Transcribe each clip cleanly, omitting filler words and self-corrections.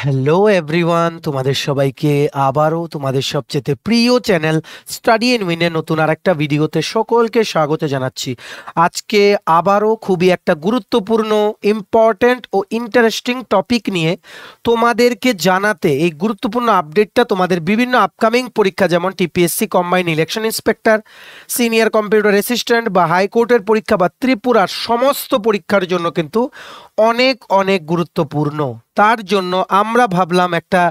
Hello everyone, তোমাদের সবাইকে আবারও তোমাদের সবচেয়ে প্রিয় চ্যানেল স্টাডি এন্ড উইনের নতুন আরেকটা ভিডিওতে সকলকে স্বাগত জানাচ্ছি। আজকে আবারও খুবই একটা গুরুত্বপূর্ণ, ইম্পর্ট্যান্ট ও ইন্টারেস্টিং টপিক নিয়ে তোমাদেরকে জানাতে এই গুরুত্বপূর্ণ আপডেটটা তোমাদের বিভিন্ন আপকামিং পরীক্ষা যেমন TPSC combined election inspector, senior computer assistant বা হাইকোর্টের পরীক্ষা বা ত্রিপুরার সমস্ত পরীক্ষার জন্য কিন্তু অনেক অনেক গুরুত্বপূর্ণ। তার জন্য আমরা ভাবলাম একটা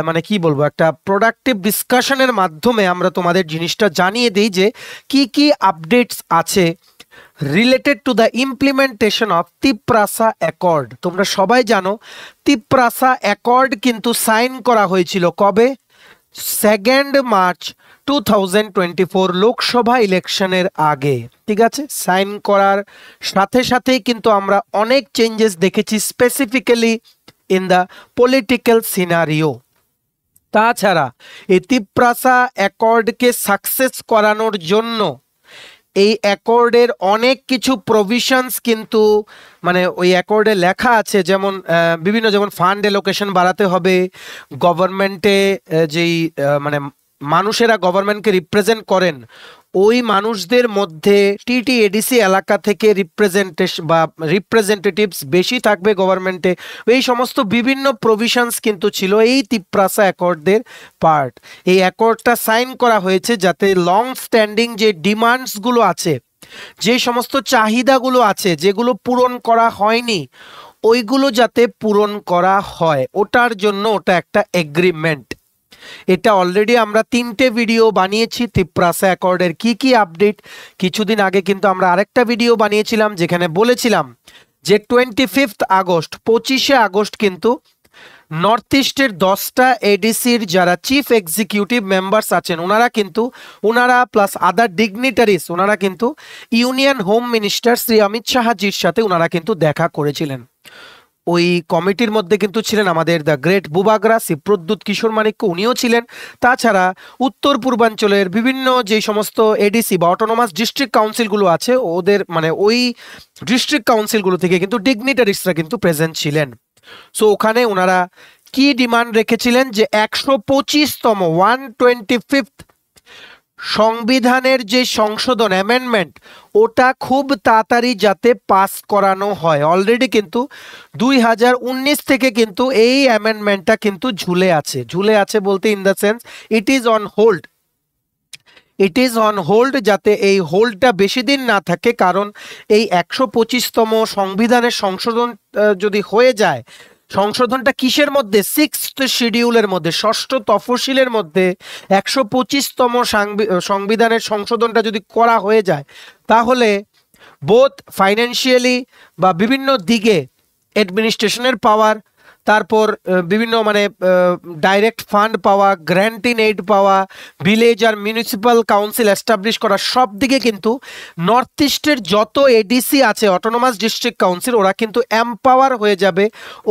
মানে কি বলবো, একটা প্রোডাক্টিভ ডিসকাশনের মাধ্যমে আমরা তোমাদের জিনিসটা জানিয়ে দিই যে কি কি আপডেটস আছে related to the implementation of Tiprasa accord. তোমরা সবাই জানো তিপ্রাসা অ্যাকর্ড কিন্তু সাইন করা হয়েছিল কবে? 2 মার্চ 2024 লোকসভা ইলেকশনের আগে। ঠিক আছে, সাইন করার সাথে সাথেই কিন্তু আমরা অনেক চেঞ্জেস দেখেছি, specifically in the political scenario. তাছাড়া এই তিপ্রাসা অ্যাকর্ডকে সাকসেস করানোর জন্য এই অ্যাকর্ডের অনেক কিছু প্রভিশনস কিন্তু মানে ওই অ্যাকর্ডে লেখা আছে, যেমন বিভিন্ন যেমন ফান্ড অ্যালোকেশন বাড়াতে হবে, গভর্নমেন্টে যেই মানে মানুষেরা গভর্নমেন্টকে রিপ্রেজেন্ট করেন ওই মানুষদের মধ্যে টিটিএডিসি এলাকা থেকে রিপ্রেজেন্টেটিভস বেশি থাকবে গভর্নমেন্টে। এই সমস্ত বিভিন্ন প্রভিশনস কিন্তু ছিল এই তিপ্রাসা অ্যাকর্ডদের পার্ট। এই অ্যাকর্ডটা সাইন করা হয়েছে যাতে লং স্ট্যান্ডিং যে ডিমান্ডসগুলো আছে, যে সমস্ত চাহিদাগুলো আছে যেগুলো পূরণ করা হয়নি, ওইগুলো যাতে পূরণ করা হয়, ওটার জন্য ওটা একটা এগ্রিমেন্ট। এটা অলরেডি আমরা 3টে ভিডিও বানিয়েছি তিপ্রাসা অ্যাকর্ডের কি কি আপডেট। কিছুদিন আগে কিন্তু আমরা আরেকটা ভিডিও বানিয়েছিলাম যেখানে বলেছিলাম যে 25 আগস্ট কিন্তু নর্থ ইস্টের 10টা এডিসির যারা চিফ এক্সিকিউটিভ মেম্বার্স আছেন ওনারা প্লাস আদার ডিগনিটারিজ ওনারা কিন্তু union home minister Shri Amit শাহজির সাথে ওনারা কিন্তু দেখা করেছিলেন। ওই কমিটির মধ্যে কিন্তু ছিলেন আমাদের দ্য গ্রেট বুবাগরা শ্রী প্রদ্যুৎ কিশোর মানিক্য, উনিও ছিলেন। তাছাড়া উত্তর পূর্বাঞ্চলের বিভিন্ন যে সমস্ত এডিসি বা অটোনোমাস ডিস্ট্রিক্ট কাউন্সিলগুলো আছে ওদের মানে ওই ডিস্ট্রিক্ট কাউন্সিলগুলো থেকে কিন্তু ডিগনিটারিজরা কিন্তু প্রেজেন্ট ছিলেন। সো ওখানে ওনারা কি ডিমান্ড রেখেছিলেন যে 125তম 125th সংবিধানের যে সংশোধন অ্যামেন্ডমেন্ট ওটা খুব তাড়াতাড়ি যাতে পাস করানো হয়। অলরেডি কিন্তু 2019 থেকে কিন্তু এই অ্যামেন্ডমেন্টটা কিন্তু ঝুলে আছে বলতে in the sense it is on hold, যাতে এই হোল্ডটা বেশি দিন না থাকে। কারণ এই 125তম সংবিধানের সংশোধন যদি হয়ে যায়, সংশোধনটা কিসের মধ্যে? 6th শিডিউলের মধ্যে, ষষ্ঠ তফসিলের মধ্যে 125তম সংবিধানের সংশোধনটা যদি করা হয়ে যায় তাহলে বোথ ফাইন্যান্সিয়ালি বা বিভিন্ন দিকে অ্যাডমিনিস্ট্রেশনের পাওয়ার, তারপর বিভিন্ন মানে ডাইরেক্ট ফান্ড পাওয়া, গ্র্যান্ট ইন এইড পাওয়া, ভিলেজ আর মিউনিসিপ্যাল কাউন্সিল এস্টাবলিশ করা, সব দিকে কিন্তু নর্থ ইস্টের যত এডিসি আছে অটোনোমাস ডিস্ট্রিক্ট কাউন্সিল ওরা কিন্তু এম্পাওয়ার হয়ে যাবে,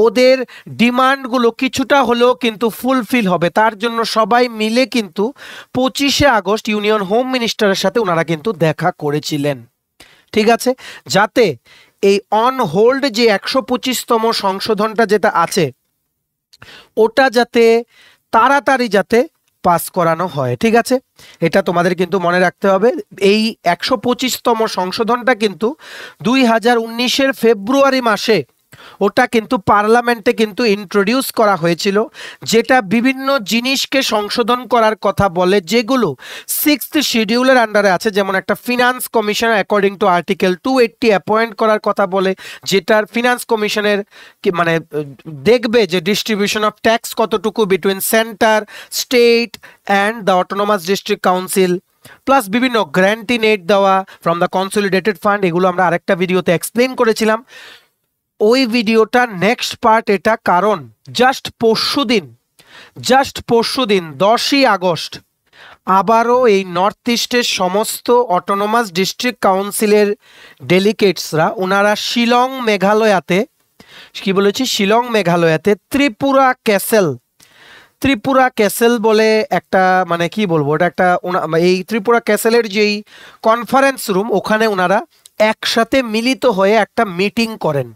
ওদের ডিমান্ডগুলো কিছুটা হলেও কিন্তু ফুলফিল হবে। তার জন্য সবাই মিলে কিন্তু 25 আগস্ট ইউনিয়ন হোম মিনিস্টারের সাথে ওনারা কিন্তু দেখা করেছিলেন। ঠিক আছে, যাতে এই অন হোল্ড যে 125তম সংশোধনটা যেটা আছে ওটা যাতে তাড়াতাড়ি যাতে পাস করানো হয়। ঠিক আছে, এটা তোমাদের কিন্তু মনে রাখতে হবে। এই 125তম সংশোধনটা কিন্তু 2019-এর ফেব্রুয়ারি মাসে ওটা কিন্তু পার্লামেন্টে কিন্তু ইন্ট্রোডিউস করা হয়েছিল, যেটা বিভিন্ন জিনিসকে সংশোধন করার কথা বলে যেগুলো 6th শিডিউলের আন্ডারে আছে। যেমন একটা finance commissioner according to article 280 appoint করার কথা বলে, যেটার ফিনান্স কমিশনের মানে দেখবে যে ডিস্ট্রিবিউশন অফ ট্যাক্স কতটুকু between centre, state and the autonomous district council, plus বিভিন্ন গ্র্যান্ট ইন এইড দেওয়া ফ্রম দ্য কনসলিডেটেড ফান্ড। এগুলো আমরা আরেকটা ভিডিওতে এক্সপ্লেন করেছিলাম। ওই ভিডিওটা নেক্সট পার্ট এটা, কারণ জাস্ট পরশুদিন 10ই আগস্ট আবারও এই নর্থ ইস্টের সমস্ত অটোনোমাস ডিস্ট্রিক্ট কাউন্সিলের ডেলিগেটসরা ওনারা শিলং মেঘালয়াতে ত্রিপুরা ক্যাসেল বলে একটা মানে কি বলবো, ওটা একটা এই ত্রিপুরা ক্যাসেলের যেই কনফারেন্স রুম ওখানে ওনারা একসাথে মিলিত হয়ে একটা মিটিং করেন।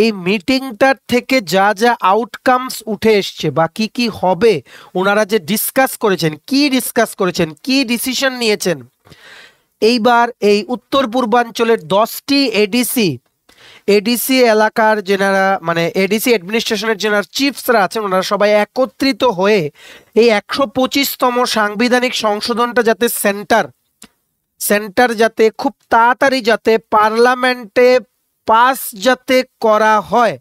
এই মিটিংটার থেকে যা যা আউটকামস উঠে এসছে বা কি কি হবে, ওনারা যে ডিসকাস করেছেন, কি ডিসিশন নিয়েছেন, এইবার এই উত্তর পূর্বাঞ্চলের 10টি এডিসি এলাকার যেনারা মানে এডিসি অ্যাডমিনিস্ট্রেশনের যেনারা চিফসরা আছেন, ওনারা সবাই একত্রিত হয়ে এই 125তম সাংবিধানিক সংশোধনটা যাতে সেন্টার যাতে খুব তাড়াতাড়ি যাতে পার্লামেন্টে পাস যাতে করা হয়,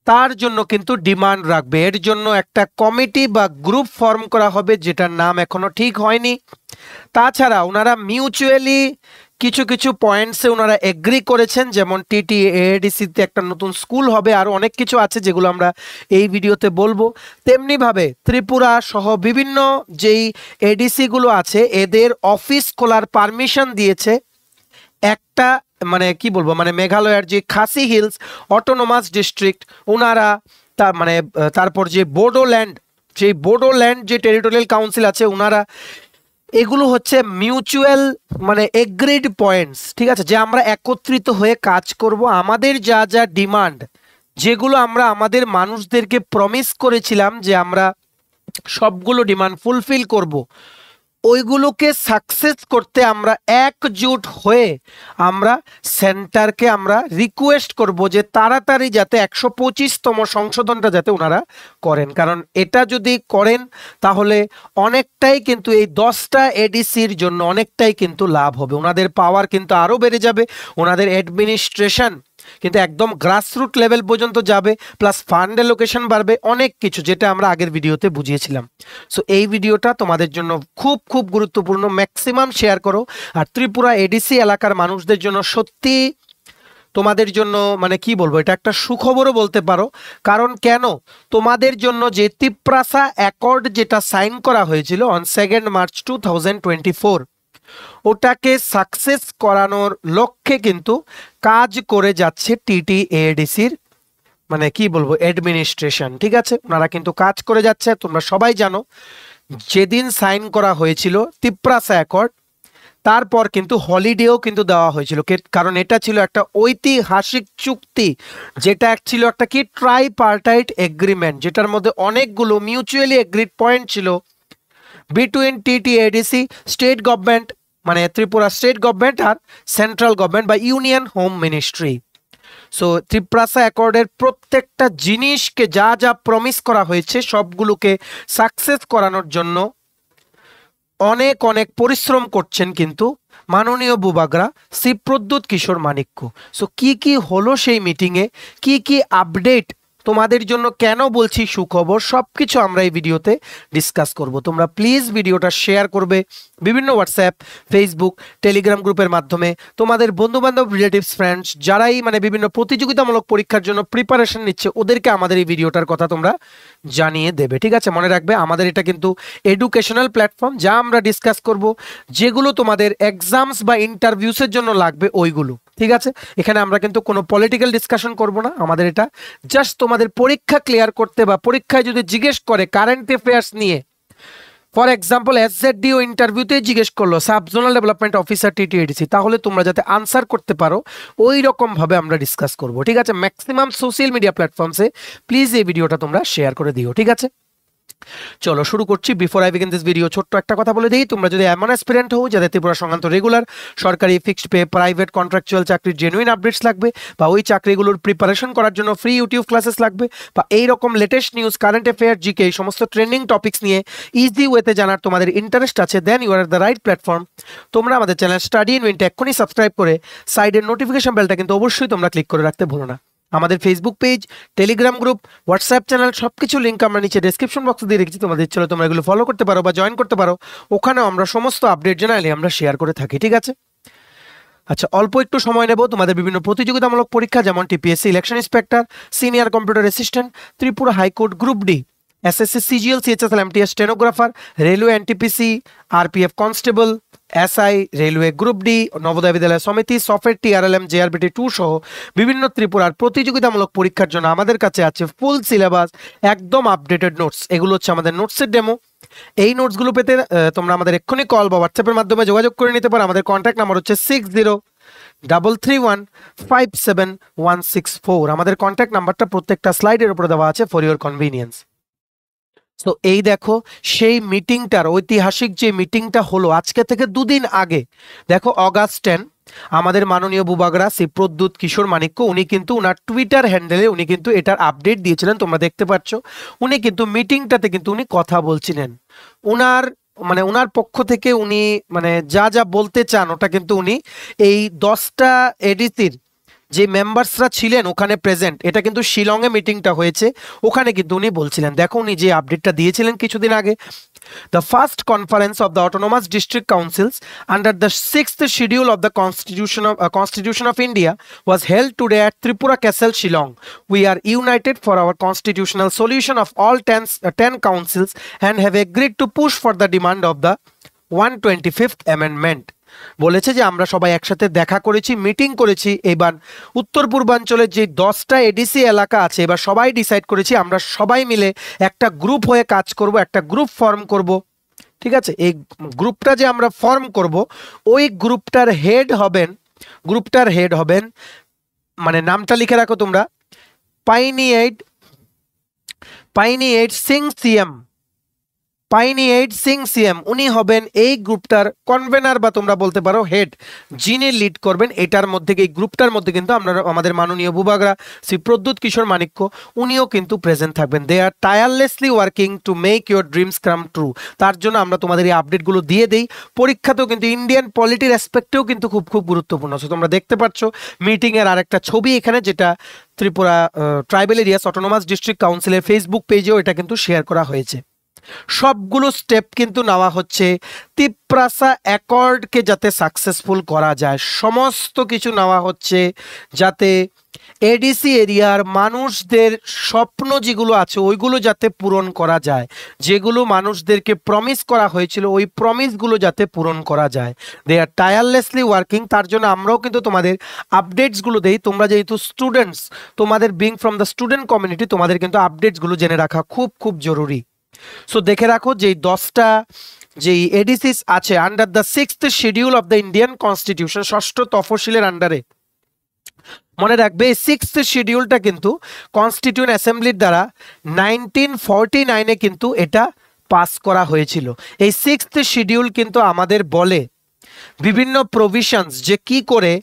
তার জন্য কিন্তু ডিমান্ড রাখবে। এর জন্য একটা কমিটি বা গ্রুপ ফর্ম করা হবে, যেটার নাম এখনো ঠিক হয়নি। তাছাড়া ওনারা মিউচুয়ালি কিছু পয়েন্টসে ওনারা এগ্রি করেছেন, যেমন TTADC-তে একটা নতুন স্কুল হবে, আর অনেক কিছু আছে যেগুলো আমরা এই ভিডিওতে বলবো। তেমনিভাবে ত্রিপুরা সহ বিভিন্ন যেই এডিসিগুলো আছে এদের অফিস খোলার পারমিশন দিয়েছে। একটা মানে কি বলবো, মানে মেঘালয়ের যে খাসি হিলস অটোনোমাস ডিস্ট্রিক্ট ওনারা তারপর যে বোডোল্যান্ড যে টেরিটোরিয়াল কাউন্সিল আছে ওনারা, এগুলো হচ্ছে মিউচুয়াল মানে এগ্রিড পয়েন্টস, ঠিক আছে, যে আমরা একত্রিত হয়ে কাজ করব। আমাদের যা যা ডিমান্ড, যেগুলো আমরা আমাদের মানুষদেরকে প্রমিস করেছিলাম যে আমরা সবগুলো ডিমান্ড ফুলফিল করব, ওইগুলোকে সাকসেস করতে আমরা একজোট হয়ে আমরা সেন্টারকে আমরা রিকোয়েস্ট করব যে তাড়াতাড়ি যাতে 125তম সংশোধনটা যাতে ওনারা করেন। কারণ এটা যদি করেন তাহলে অনেকটাই কিন্তু এই 10টা এডিসির জন্য অনেকটাই কিন্তু লাভ হবে, ওনাদের পাওয়ার কিন্তু আরও বেড়ে যাবে, ওনাদের অ্যাডমিনিস্ট্রেশন কিন্তু একদম গ্রাসরুট লেভেল পর্যন্ত যাবে, প্লাস ফান্ড অ্যালোকেশন বাড়বে, অনেক কিছু যেটা আমরা আগের ভিডিওতে বুঝিয়েছিলাম। সো এই ভিডিওটা তোমাদের জন্য খুব খুব গুরুত্বপূর্ণ, ম্যাক্সিমাম শেয়ার করো। আর ত্রিপুরা এডিসি এলাকার মানুষদের জন্য সত্যি তোমাদের জন্য মানে কি বলবো, এটা একটা সুখবরও বলতে পারো। কারণ কেন, তোমাদের জন্য যে তিপ্রাসা অ্যাকর্ড যেটা সাইন করা হয়েছিল অন 2 মার্চ 2024, ওটাকে সাকসেস করানোর লক্ষ্যে কিন্তু কাজ করে যাচ্ছে TTADC-র মানে কি বলবো অ্যাডমিনিস্ট্রেশন, ঠিক আছে, ওনারা কিন্তু কাজ করে যাচ্ছে। তোমরা সবাই জানো যেদিন সাইন করা হয়েছিল তিপ্রাসা অ্যাকর্ড, তারপর কিন্তু হলিডেও কিন্তু দেওয়া হয়েছিল, কারণ এটা ছিল একটা ঐতিহাসিক চুক্তি, যেটা ছিল একটা কি ট্রাইপার্টাইট এগ্রিমেন্ট, যেটার মধ্যে অনেকগুলো মিউচুয়ালি এগ্রিড পয়েন্ট ছিল বিটুইন TTADC, স্টেট গভর্নমেন্ট মানে ত্রিপুরা স্টেট গভর্নমেন্ট আর সেন্ট্রাল গভর্নমেন্ট বা ইউনিয়ন হোম মিনিস্ট্রি। সো ত্রিপ্রাসা অ্যাকর্ডের প্রত্যেকটা জিনিসকে যা যা প্রমিস করা হয়েছে সবগুলোকে সাকসেস করানোর জন্য অনেক অনেক পরিশ্রম করছেন কিন্তু মাননীয় বুবাগরা শ্রী প্রদ্যুৎ কিশোর মানিক্য। সো কি হলো সেই মিটিংয়ে, কি আপডেট তোমাদের জন্য, কেন বলছি সুখবর, সব কিছু আমরা এই ভিডিওতে ডিসকাস করব। তোমরা প্লিজ ভিডিওটা শেয়ার করবে বিভিন্ন হোয়াটসঅ্যাপ, ফেসবুক, টেলিগ্রাম গ্রুপের মাধ্যমে তোমাদের বন্ধুবান্ধব, রিলেটিভস, ফ্রেন্ডস যারাই মানে বিভিন্ন প্রতিযোগিতামূলক পরীক্ষার জন্য প্রিপারেশন নিচ্ছে ওদেরকে আমাদের এই ভিডিওটার কথা তোমরা জানিয়ে দেবে, ঠিক আছে। মনে রাখবে আমাদের এটা কিন্তু এডুকেশনাল প্ল্যাটফর্ম, যা আমরা ডিসকাস করব যেগুলো তোমাদের এক্সামস বা ইন্টারভিউসের জন্য লাগবে ওইগুলো, ঠিক আছে। এখানে আমরা কিন্তু কোনো পলিটিক্যাল ডিসকাশন করব না, আমাদের এটা জাস্ট তোমাদের পরীক্ষা ক্লিয়ার করতে বা পরীক্ষায় যদি জিজ্ঞেস করে কারেন্ট অ্যাফেয়ার্স নিয়ে, ফর এক্সাম্পল SZDO ইন্টারভিউতে জিজ্ঞেস করলো sub zonal development officer TTADC, তাহলে তোমরা যাতে আনসার করতে পারো ওই রকম ভাবে আমরা ডিসকাস করব, ঠিক আছে। ম্যাক্সিমাম সোশ্যাল মিডিয়া প্ল্যাটফর্মসে প্লিজ এই ভিডিওটা তোমরা শেয়ার করে দিও, ঠিক আছে। চলো শুরু করছি। Before I begin this video ছোট্ট একটা কথা বলে দিই, তোমরা যদি এমন অ্যাসপিরেন্ট হও যাদের ত্রিপুরা সংক্রান্ত রেগুলার সরকারি ফিক্সড পে প্রাইভেট কন্ট্রাকচুয়াল চাকরির জেনুইন আপডেটস লাগবে, বা ওই চাকরিগুলোর প্রিপারেশন করার জন্য ফ্রি ইউটিউব ক্লাসেস লাগবে, বা এইরকম latest news, current affair, GK এই সমস্ত ট্রেন্ডিং টপিক্স নিয়ে ইজি ওয়েতে জানার তোমাদের ইন্টারেস্ট আছে, then you are the right platform. তোমরা আমাদের চ্যানেল স্টাডি ইন উইনটা এক্ষুনি সাবস্ক্রাইব করে সাইডের নোটিফিকেশন বেলটা কিন্তু অবশ্যই তোমরা ক্লিক করে রাখতে ভুলো না। আমাদের Facebook page, Telegram group, WhatsApp channel সবকিছু লিঙ্ক আমরা নিচে ডেসক্রিপশন বক্সে দিয়ে রেখেছি, তোমাদের ইচ্ছে হলে তোমরা এগুলো ফলো করতে পারো বা জয়েন করতে পারো, ওখানেও আমরা সমস্ত আপডেট জানালে আমরা শেয়ার করে থাকি, ঠিক আছে। আচ্ছা, অল্প একটু সময় নেব তোমাদের বিভিন্ন প্রতিযোগিতামূলক পরীক্ষা যেমন TPSC election inspector, senior computer assistant, Tripura high court group D, SSC CGL CHSL MTS stenographer, railway NTPC, RPF constable, SI railway group D, Navodaya বিদ্যালয় সমিতি, সফটওয়্যার TRLM JRBT 2 সহ বিভিন্ন ত্রিপুরার প্রতিযোগিতামূলক পরীক্ষার জন্য আমাদের কাছে আছে ফুল সিলেবাস, একদম আপডেটেড নোটস। এগুলো হচ্ছে আমাদের নোটসের ডেমো। এই নোটসগুলো পেতে তোমরা আমাদের এক্ষুনি কল বা হোয়াটসঅ্যাপের মাধ্যমে যোগাযোগ করে নিতে পারো। আমাদের কন্ট্যাক্ট নাম্বার হচ্ছে 33157164। আমাদের কন্ট্যাক্ট নাম্বারটা প্রত্যেকটা স্লাইডের উপরে দেওয়া আছে ফর ইউর কনভিনিয়েন্স। তো এই দেখো সেই মিটিংটার ঐতিহাসিক যে মিটিংটা হলো আজকে থেকে দুদিন আগে, দেখো অগাস্ট 10, আমাদের মাননীয় বুবাগরা শ্রী প্রদ্যুৎ কিশোর মানিক্য উনি কিন্তু ওনার টুইটার হ্যান্ডেলে উনি কিন্তু এটার আপডেট দিয়েছিলেন, তোমরা দেখতে পাচ্ছ। উনি কিন্তু মিটিংটাতে কিন্তু উনি কথা বলছিলেন, ওনার পক্ষ থেকে উনি যা যা বলতে চান ওটা কিন্তু উনি এই 10টা এডিসির যে মেম্বার্সরা ছিলেন ওখানে প্রেজেন্ট, এটা কিন্তু শিলংয়ে মিটিংটা হয়েছে, ওখানে কিন্তু উনি বলছিলেন। দেখো উনি যে আপডেটটা দিয়েছিলেন কিছুদিন আগে, the first conference of the autonomous district council's under the 6th schedule of the Constitution of India was held today at Tripura Castle, Shillong. We are united for our constitutional solution of all 10 councils and have agreed to push for the demand of the 125th amendment. বলেছে যে আমরা সবাই একসাথে দেখা করেছি, meeting করেছি, এবার উত্তর পূর্বাঞ্চলের যে 10টা এডিসি এলাকা আছে এবার সবাই ডিসাইড করেছি আমরা সবাই মিলে একটা গ্রুপ হয়ে কাজ করব, একটা গ্রুপ ফর্ম করব। ঠিক আছে, এই গ্রুপটা যে আমরা ফর্ম করব ওই গ্রুপটার হেড হবেন নামটা লিখে রাখো তোমরা, পাইনিয়েট সিং সিএম। উনি হবেন এই গ্রুপটার কনভেনার বা তোমরা বলতে পারো হেড, যিনি লিড করবেন। এটার মধ্যে এই গ্রুপটার মধ্যে কিন্তু আমাদের মাননীয় বুবাগরা শ্রী প্রদ্যুৎ কিশোর মানিক্য উনিও কিন্তু প্রেজেন্ট থাকবেন। They are tirelessly working to make your dreams come true. তার জন্য আমরা তোমাদের এই আপডেটগুলো দিয়ে দিই। পরীক্ষাতেও কিন্তু ইন্ডিয়ান পলিটির অ্যাসপেক্টেও কিন্তু খুব খুব গুরুত্বপূর্ণ। তোমরা দেখতে পাচ্ছ মিটিংয়ের আরেকটা ছবি এখানে, যেটা Tripura tribal areas autonomous district কাউন্সিলের ফেসবুক পেজেও এটা কিন্তু শেয়ার করা হয়েছে। সবগুলো স্টেপ কিন্তু নেওয়া হচ্ছে তিপ্রাসা অ্যাকর্ডকে যাতে সাকসেসফুল করা যায়, সমস্ত কিছু নেওয়া হচ্ছে যাতে এডিসি এরিয়ার মানুষদের স্বপ্ন যেগুলো আছে ওইগুলো যাতে পূরণ করা যায়, যেগুলো মানুষদেরকে প্রমিস করা হয়েছিল ওই প্রমিসগুলো যাতে পূরণ করা যায়। দে আর টায়ারলেসলি ওয়ার্কিং। তার জন্য আমরাও কিন্তু তোমাদের আপডেটসগুলো দেই। তোমরা যেহেতু স্টুডেন্টস, তোমাদের being from the student community, তোমাদের কিন্তু আপডেটসগুলো জেনে রাখা খুব খুব জরুরি। সো দেখে রাখো যে 10টা যেই এডিসিস আছে under the 6th schedule of the Indian constitution, ষষ্ঠ তফসিলের আন্ডারে, মনে রাখবে এই 6th শিডিউলটা কিন্তু কনস্টিটিউয়েন্ট অ্যাসেম্বলির দ্বারা 1949-এ কিন্তু এটা পাস করা হয়েছিল। এই 6th শিডিউল কিন্তু আমাদের বলে বিভিন্ন প্রভিশনস যে কি করে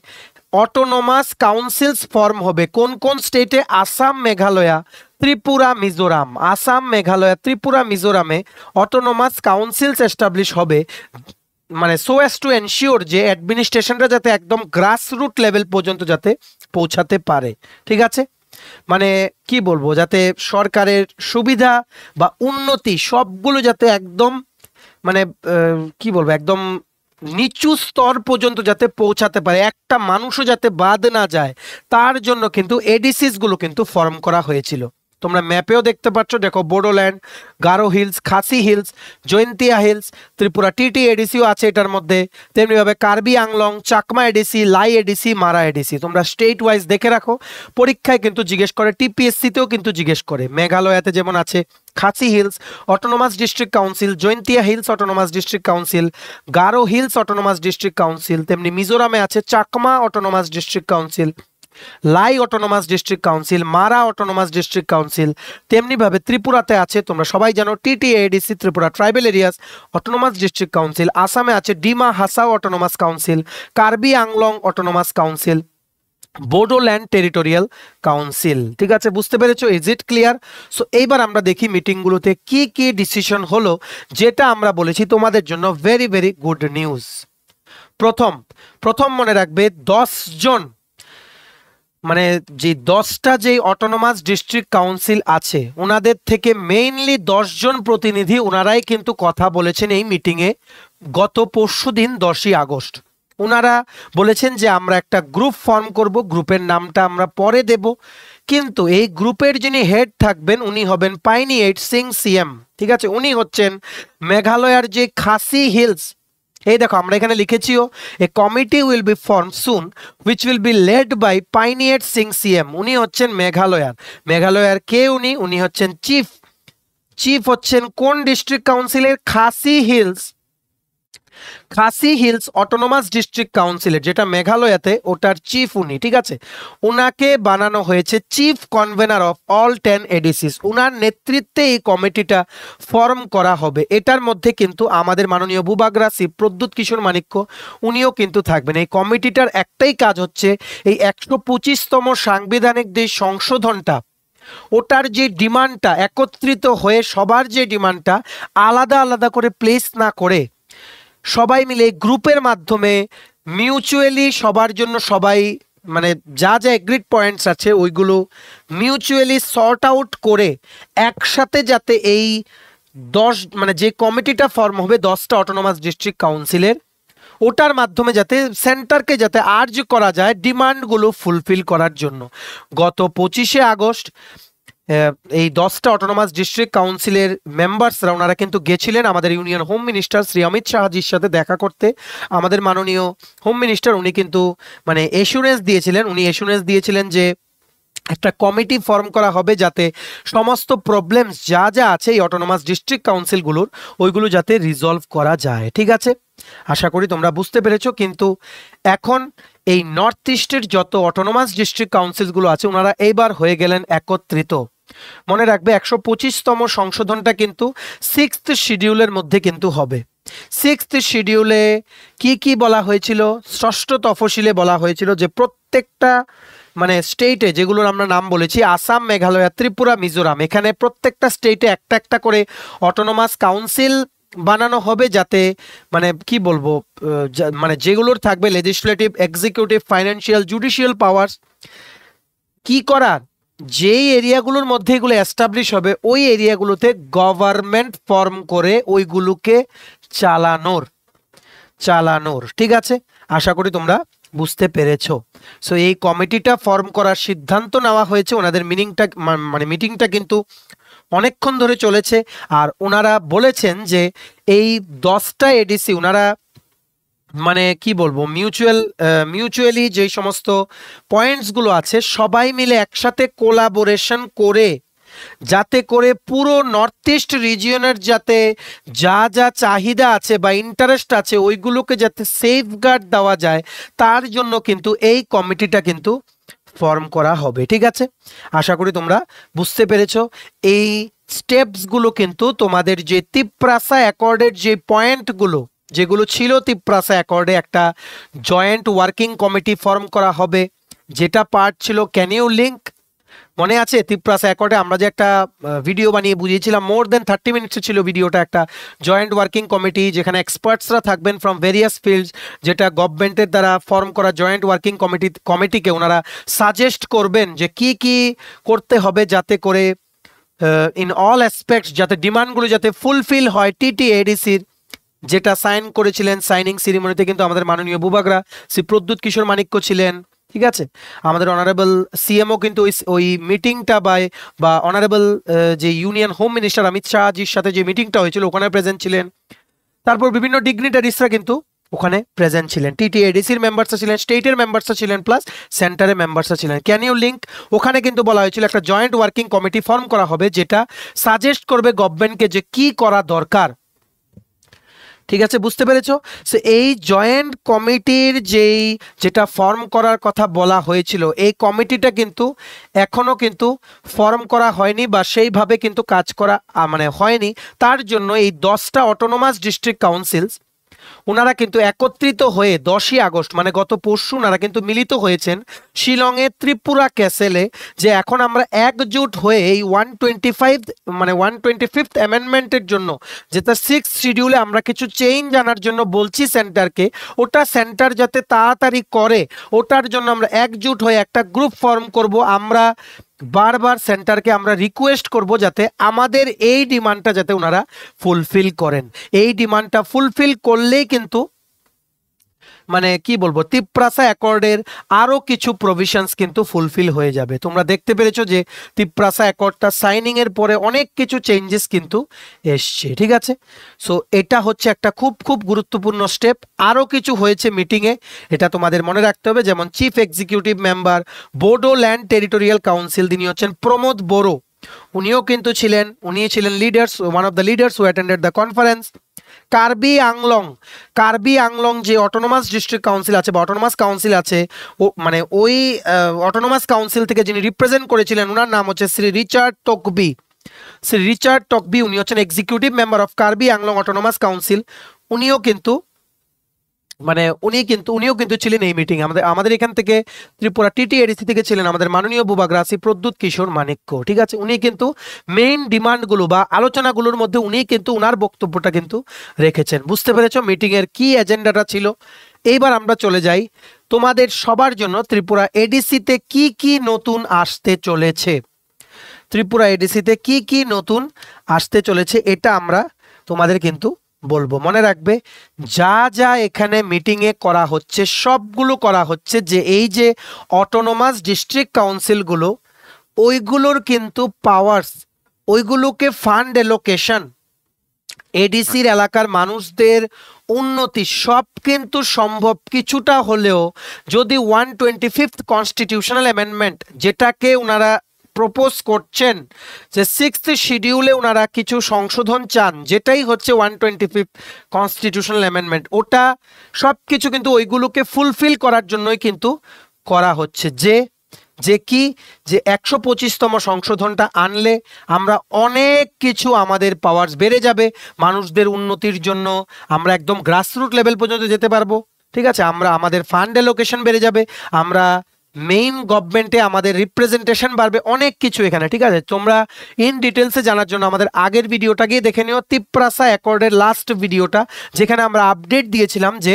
অটোনোমাস কাউন্সিলস ফর্ম হবে, কোন কোন স্টেটে, আসাম, মেঘালয়া, ত্রিপুরা, মিজোরাম, আসাম, মেঘালয়া, ত্রিপুরা, মিজোরামে অটোনোমাস কাউন্সিলস এস্টাবলিশ হবে, সো অ্যাজ টু এনশিওর যে অ্যাডমিনিস্ট্রেশনটা যাতে একদম গ্রাসরুট লেভেল পর্যন্ত যাতে পৌঁছাতে পারে। ঠিক আছে, কি বলবো, যাতে সরকারের সুবিধা বা উন্নতি সবগুলো যাতে একদম কি বলবো একদম নিচু স্তর পর্যন্ত যাতে পৌঁছাতে পারে, একটা মানুষও যাতে বাদ না যায়, তার জন্য কিন্তু এডিসিস গুলো কিন্তু ফর্ম করা হয়েছিল। তোমরা ম্যাপেও দেখতে পাচ্ছ, দেখো Bodoland, Garo hills, Khasi hills, Jaintia hills, Tripura TT এডিসিও আছে এটার মধ্যে, তেমনিভাবে Karbi Anglong, Chakma ADC, Lai ADC, Mara ADC. তোমরা স্টেট ওয়াইজ দেখে রাখো, পরীক্ষায় কিন্তু জিজ্ঞেস করে, টিপিএসসিতেও কিন্তু জিজ্ঞেস করে। মেঘালয়াতে যেমন আছে Khasi hills autonomous district council, Jaintia hills autonomous district council, Garo hills autonomous district council, তেমনি মিজোরামে আছে Chakma autonomous district council, Lai autonomous district council, Mara autonomous district council. তেমনিভাবে ত্রিপুরাতে আছে, তোমরা সবাই জানো, TTADC Tripura tribal areas autonomous district council. আসামে আছে Dima Hasao autonomous council, Karbi Anglong autonomous council, Bodoland territorial council. ঠিক আছে, বুঝতে পেরেছো? Is it clear? সো এইবার আমরা দেখি মিটিংগুলোতে কি কি ডিসিশন হলো, যেটা আমরা বলেছি তোমাদের জন্য ভেরি ভেরি গুড নিউজ। প্রথম মনে রাখবে 10 জন যে 10টা যে অটোনোমাস ডিস্ট্রিক্ট কাউন্সিল আছে ওনাদের থেকে মেইনলি 10 জন প্রতিনিধি ওনারাই কিন্তু কথা বলেছেন এই মিটিংয়ে গত পরশুদিন 10ই আগস্ট। ওনারা বলেছেন যে আমরা একটা গ্রুপ ফর্ম করব, গ্রুপের নামটা আমরা পরে দেব, কিন্তু এই গ্রুপের যিনি হেড থাকবেন উনি হবেন পাইনিয়েট সিং সিএম। ঠিক আছে, উনি হচ্ছেন মেঘালয়ার যে খাসি হিলস, এই দেখো আমরা এখানে লিখেছিও, a committee will be form soon which will be led by Pyniet Sing CM. উনি হচ্ছেন মেঘালয়ার কে উনি হচ্ছেন চিফ হচ্ছেন কোন ডিস্ট্রিক্ট কাউন্সিলের? খাসি hills Khasi hills autonomous district কাউন্সিলের, যেটা মেঘালয়াতে, ওটার চিফ উনি, ঠিক আছে, ওনাকে বানানো হয়েছে চিফ কনভেনার অফ অল 10 এডিসিস। ওনার নেতৃত্বে এই কমিটিটা ফর্ম করা হবে। এটার মধ্যে কিন্তু আমাদের মাননীয় বুবাগরা শ্রী প্রদ্যুৎ কিশোর মানিক্য উনিও কিন্তু থাকবেন। এই কমিটিটার একটাই কাজ হচ্ছে এই 125তম সাংবিধানিক যে সংশোধনটা, ওটার যে ডিমান্ডটা একত্রিত হয়ে সবার যে ডিমান্ডটা আলাদা আলাদা করে প্লেস না করে সবাই মিলে গ্রুপের মাধ্যমে মিউচুয়ালি সবার জন্য সবাই মানে যা যা এগ্রিড পয়েন্টস আছে ওইগুলো মিউচুয়ালি সর্ট আউট করে একসাথে যাতে এই 10 মানে যে কমিটিটা ফর্ম হবে 10টা অটোনোমাস ডিস্ট্রিক্ট কাউন্সিলের, ওটার মাধ্যমে যাতে সেন্টারকে যাতে আর্জ করা যায় ডিমান্ডগুলো ফুলফিল করার জন্য। গত 25শে আগস্ট এই 10টা অটোনোমাস ডিস্ট্রিক্ট কাউন্সিলের মেম্বার্সরা ওনারা কিন্তু গেছিলেন আমাদের union home minister Shri Amit শাহজির সাথে দেখা করতে। আমাদের মাননীয় হোম মিনিস্টার উনি কিন্তু মানে এসুরেন্স দিয়েছিলেন যে একটা কমিটি ফর্ম করা হবে যাতে সমস্ত প্রবলেমস যা যা আছে এই অটোনোমাস ডিস্ট্রিক্ট কাউন্সিলগুলোর ওইগুলো যাতে রিজলভ করা যায়। ঠিক আছে, আশা করি তোমরা বুঝতে পেরেছো। কিন্তু এখন এই নর্থ ইস্টের যত অটোনোমাস ডিস্ট্রিক্ট কাউন্সিলগুলো আছে ওনারা এইবার হয়ে গেলেন একত্রিত। মনে রাখবে 125তম সংশোধনটা কিন্তু 6th শিডিউলের মধ্যে কিন্তু হবে। 6th শিডিউলে কি কি বলা হয়েছিল? ষষ্ঠ তফসিলে বলা হয়েছিল যে প্রত্যেকটা মানে স্টেটে যেগুলোর আমরা নাম বলেছি আসাম, মেঘালয়, ত্রিপুরা, মিজোরাম, এখানে প্রত্যেকটা স্টেটে একটা একটা করে অটোনোমাস কাউন্সিল বানানো হবে যাতে মানে কি বলবো মানে যেগুলোর থাকবে legislative, executive, financial, judicial powers কি করার, যেই এরিয়াগুলোর মধ্যে এগুলো এস্টাবলিশ হবে ওই এরিয়াগুলোতে গভর্নমেন্ট ফর্ম করে ওইগুলোকে চালানোর। ঠিক আছে, আশা করি তোমরা বুঝতে পেরেছো। সো এই কমিটিটা ফর্ম করার সিদ্ধান্ত নেওয়া হয়েছে। ওনাদের মিটিংটা কিন্তু অনেকক্ষণ ধরে চলেছে আর ওনারা বলেছেন যে এই 10টা এডিসি ওনারা মানে কি বলবো মিউচুয়ালি যে সমস্ত পয়েন্টসগুলো আছে সবাই মিলে একসাথে কোলাবোরেশন করে যাতে করে পুরো নর্থ ইস্ট রিজিয়নের যাতে যা যা চাহিদা আছে বা ইন্টারেস্ট আছে ওইগুলোকে যাতে সেফগার্ড দেওয়া যায় তার জন্য কিন্তু এই কমিটিটা কিন্তু ফর্ম করা হবে। ঠিক আছে, আশা করি তোমরা বুঝতে পেরেছো। এই স্টেপসগুলো কিন্তু তোমাদের যে তিপ্রাসা অ্যাকর্ডের যে পয়েন্টগুলো যেগুলো ছিল তিপ্রাসা অ্যাকর্ডে একটা জয়েন্ট ওয়ার্কিং কমিটি ফর্ম করা হবে, যেটা পার্ট ছিল ক্যান ইউ লিঙ্ক। মনে আছে তিপ্রাসা অ্যাকর্ডে আমরা যে একটা ভিডিও বানিয়ে বুঝিয়েছিলাম, মোর দেন 30 মিনিটস ছিল ভিডিওটা, একটা জয়েন্ট ওয়ার্কিং কমিটি যেখানে এক্সপার্টসরা থাকবেন ফ্রম ভেরিয়াস ফিল্ডস, যেটা গভর্নমেন্টের দ্বারা ফর্ম করা জয়েন্ট ওয়ার্কিং কমিটিকে ওনারা সাজেস্ট করবেন যে কি কি করতে হবে যাতে করে ইন অল অ্যাসপেক্টস যাতে ডিমান্ডগুলো যাতে ফুলফিল হয়। টিটিএডিসির যেটা সাইন করেছিলেন সাইনিং সেরিমনিতে কিন্তু আমাদের মাননীয় বুবাগরা শ্রী প্রদ্যুৎ কিশোর মানিক্য ছিলেন। ঠিক আছে, আমাদের অনারেবল সিএমও কিন্তু ওই মিটিংটা বা অনারেবল যে ইউনিয়ন হোম মিনিস্টার অমিত শাহজির সাথে যে মিটিংটা হয়েছিল ওখানে প্রেজেন্ট ছিলেন। তারপর বিভিন্ন ডিগনিটারিসরা কিন্তু ওখানে প্রেজেন্ট ছিলেন, টিটিএডিসির মেম্বার্সরা ছিলেন, স্টেটের মেম্বার্সরা ছিলেন, প্লাস সেন্টারের মেম্বার্সরা ছিলেন। ক্যান ইউ লিঙ্ক ওখানে কিন্তু বলা হয়েছিল একটা জয়েন্ট ওয়ার্কিং কমিটি ফর্ম করা হবে যেটা সাজেস্ট করবে গভর্নমেন্টকে যে কি করা দরকার। ঠিক আছে, বুঝতে পেরেছো? সো এই জয়েন্ট কমিটির যেটা ফর্ম করার কথা বলা হয়েছিল এই কমিটিটা কিন্তু এখনো কিন্তু ফর্ম করা হয়নি বা সেইভাবে কিন্তু কাজ করা মানে হয়নি। তার জন্য এই 10টা অটোনোমাস ডিস্ট্রিক্ট কাউন্সিলস ওনারা কিন্তু একত্রিত হয়ে 10ই আগস্ট মানে গত পরশু ওনারা কিন্তু মিলিত হয়েছেন শিলংয়ে ত্রিপুরা ক্যাসেলে, যে এখন আমরা একজোট হয়ে এই 125th অ্যামেন্ডমেন্টের জন্য যেটা 6th শিডিউলে আমরা কিছু চেঞ্জ আনার জন্য বলছি সেন্টারকে, ওটা সেন্টার যাতে তাড়াতাড়ি করে ওটার জন্য আমরা একজোট হয়ে একটা গ্রুপ ফর্ম করব। আমরা বারবার সেন্টারকে আমরা রিকোয়েস্ট করব যাতে আমাদের এই ডিমান্ডটা যাতে ওনারা ফুলফিল করেন। এই ডিমান্ডটা ফুলফিল করলেই কিন্তু মানে কি বলবো তিপ্রাসা অ্যাকর্ডের আরো কিছু প্রভিশনস কিন্তু ফুলফিল হয়ে যাবে। তোমরা দেখতে পেরেছো যে তিপ্রাসা অ্যাকর্ডটা সাইনিং এর পরে অনেক কিছু চেঞ্জেস কিন্তু এসছে। ঠিক আছে, সো এটা হচ্ছে একটা খুব খুব গুরুত্বপূর্ণ স্টেপ। আরো কিছু হয়েছে মিটিং এ, এটা তোমাদের মনে রাখতে হবে। যেমন chief executive member Bodoland territorial council তিনি হচ্ছেন প্রমোদ বড়ো, উনি ছিলেন leaders, one of the leaders who attended the conference. Karbi Anglong যে অটোনোমাস ডিস্ট্রিক্ট কাউন্সিল আছে বা অটোনোমাস কাউন্সিল আছে, ও মানে ওই অটোনোমাস কাউন্সিল থেকে যিনি রিপ্রেজেন্ট করেছিলেন ওনার নাম হচ্ছে শ্রী রিচার্ড টকবি। উনি হচ্ছেন executive member of Karbi Anglong autonomous council. উনিও কিন্তু ছিলেন এই মিটিং। আমাদের এখান থেকে ত্রিপুরা টিটিএডিসি থেকে ছিলেন আমাদের মাননীয় বুবাগ্রাসী প্রদ্যুৎ কিশোর মানিক্য। ঠিক আছে, উনি কিন্তু মেইন ডিমান্ডগুলো বা আলোচনাগুলোর মধ্যে উনি কিন্তু উনার বক্তব্যটা কিন্তু রেখেছেন। বুঝতে পেরেছো মিটিং এর কি এজেন্ডাটা ছিল? এইবার আমরা চলে যাই তোমাদের সবার জন্য ত্রিপুরা এডিসিতে কি কি নতুন আসতে চলেছে। এটা আমরা তোমাদের কিন্তু বলবো। মনে রাখবে যা যা এখানে মিটিংয়ে করা হচ্ছে সবগুলো করা হচ্ছে যে এই যে অটোনোমাস ডিস্ট্রিক্ট কাউন্সিলগুলো, ওইগুলোর কিন্তু পাওয়ার্স, ওইগুলোকে ফান্ড এলোকেশন, এডিসির এলাকার মানুষদের উন্নতি সব কিন্তু সম্ভব কিছুটা হলেও যদি 125th কনস্টিটিউশনাল অ্যামেন্ডমেন্ট যেটাকে ওনারা প্রপোজ করছেন যে 6th শিডিউলে ওনারা কিছু সংশোধন চান, যেটাই হচ্ছে 125th কনস্টিটিউশনাল অ্যামেন্ডমেন্ট, ওটা সব কিছু কিন্তু ওইগুলোকে ফুলফিল করার জন্যই কিন্তু করা হচ্ছে। যে 125তম সংশোধনটা আনলে আমরা অনেক কিছু আমাদের পাওয়ার্স বেড়ে যাবে, মানুষদের উন্নতির জন্য আমরা একদম গ্রাসরুট লেভেল পর্যন্ত যেতে পারবো। ঠিক আছে, আমাদের ফান্ড অ্যালোকেশন বেড়ে যাবে, আমরা মেইন গভর্নমেন্টে আমাদের রিপ্রেজেন্টেশন বাড়বে, অনেক কিছু এখানে। ঠিক আছে, তোমরা ইন ডিটেলসে জানার জন্য আমাদের আগের ভিডিওটা গিয়ে দেখে নিও, তিপ্রাসা অ্যাকর্ডের লাস্ট ভিডিওটা, যেখানে আমরা আপডেট দিয়েছিলাম যে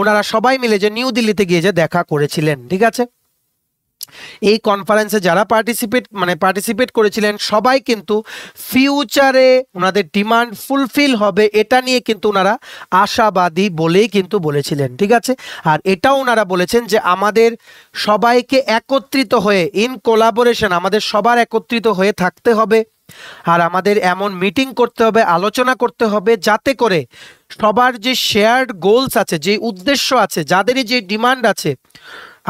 ওনারা সবাই মিলে যে নিউ দিল্লিতে গিয়ে যে দেখা করেছিলেন। ঠিক আছে, এই কনফারেন্সে যারা পার্টিসিপেট করেছিলেন সবাই কিন্তু ফিউচারে ওনাদের ডিমান্ড ফুলফিল হবে এটা নিয়ে কিন্তু ওনারা আশাবাদী বলেই কিন্তু বলেছিলেন। ঠিক আছে, আর এটাও ওনারা বলেছেন যে আমাদের সবাইকে একত্রিত হয়ে ইন কোলাবোরেশন আমাদের সবার একত্রিত হয়ে থাকতে হবে, আর আমাদের এমন মিটিং করতে হবে, আলোচনা করতে হবে যাতে করে সবার যে শেয়ার্ড গোলস আছে, যে উদ্দেশ্য আছে, যাদেরই যে ডিমান্ড আছে,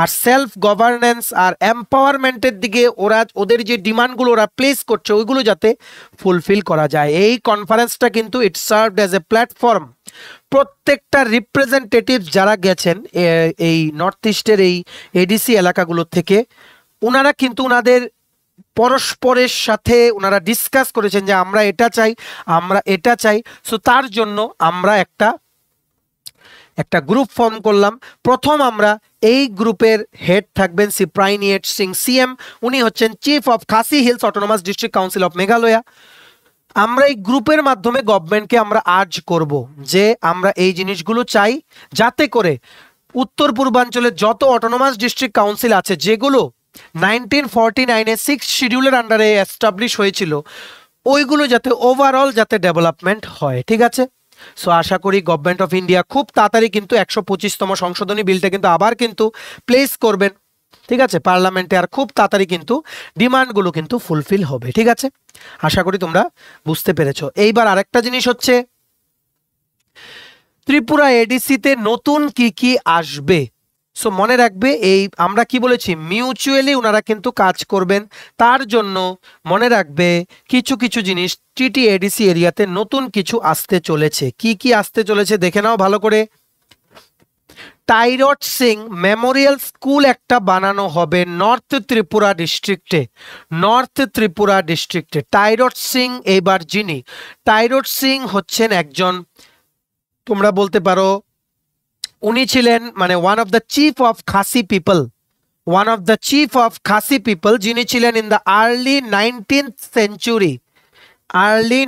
আর সেলফ গভর্নেন্স আর এম্পাওয়ারমেন্টের দিকে ওদের যে ডিমান্ডগুলো ওরা প্লেস করছে ওইগুলো যাতে ফুলফিল করা যায়। এই কনফারেন্সটা কিন্তু ইট সার্ভড অ্যাজ এ প্ল্যাটফর্ম। প্রত্যেকটা রিপ্রেজেন্টেটিভ যারা গেছেন এই নর্থ ইস্টের এই এডিসি এলাকাগুলো থেকে, ওনারা কিন্তু ওনাদের পরস্পরের সাথে ওনারা ডিসকাস করেছেন যে আমরা এটা চাই। সো তার জন্য আমরা একটা গ্রুপ ফর্ম করলাম। প্রথম আমরা এই গ্রুপের হেড থাকবেন শ্রী প্রাইনিয়েট সিং সিএম, উনি হচ্ছেন chief of Khasi hills autonomous district council of Meghalaya. আমরা এই গ্রুপের মাধ্যমে গভর্নমেন্টকে আমরা আর্জ করব যে আমরা এই জিনিসগুলো চাই যাতে করে উত্তর পূর্বাঞ্চলের যত অটোনোমাস ডিস্ট্রিক্ট কাউন্সিল আছে যেগুলো 1949-এ 6th শিডিউলের আন্ডারে এস্টাবলিশ হয়েছিল, ওইগুলো যাতে ওভারঅল যাতে ডেভেলপমেন্ট হয়। ঠিক আছে, সো আশা করি গভর্নমেন্ট অফ ইন্ডিয়া খুব তাড়াতাড়ি কিন্তু 125তম সংশোধনী বিলটা কিন্তু আবার কিন্তু প্লেস করবেন। ঠিক আছে, পার্লামেন্টে, আর খুব তাড়াতাড়ি কিন্তু ডিমান্ডগুলো কিন্তু ফুলফিল হবে। ঠিক আছে, আশা করি তোমরা বুঝতে পেরেছো। এইবার আরেকটা জিনিস হচ্ছে ত্রিপুরা এডিসিতে নতুন কি কি আসবে। সো মনে রাখবে এই আমরা কি বলেছি, মিউচুয়ালি ওনারা কিন্তু কাজ করবেন। তার জন্য মনে রাখবে কিছু কিছু জিনিস টিটিএডিসি এরিয়াতে নতুন কিছু আসতে চলেছে। কি কি আসতে চলেছে দেখে নাও ভালো করে। টাইরট সিং মেমোরিয়াল স্কুল একটা বানানো হবে নর্থ ত্রিপুরা ডিস্ট্রিক্টে। টাইরট সিং এইবার টাইরট সিং হচ্ছেন একজন, তোমরা বলতে পারো উনি ছিলেন one of the chief of Khasi people, যিনি ছিলেন in the early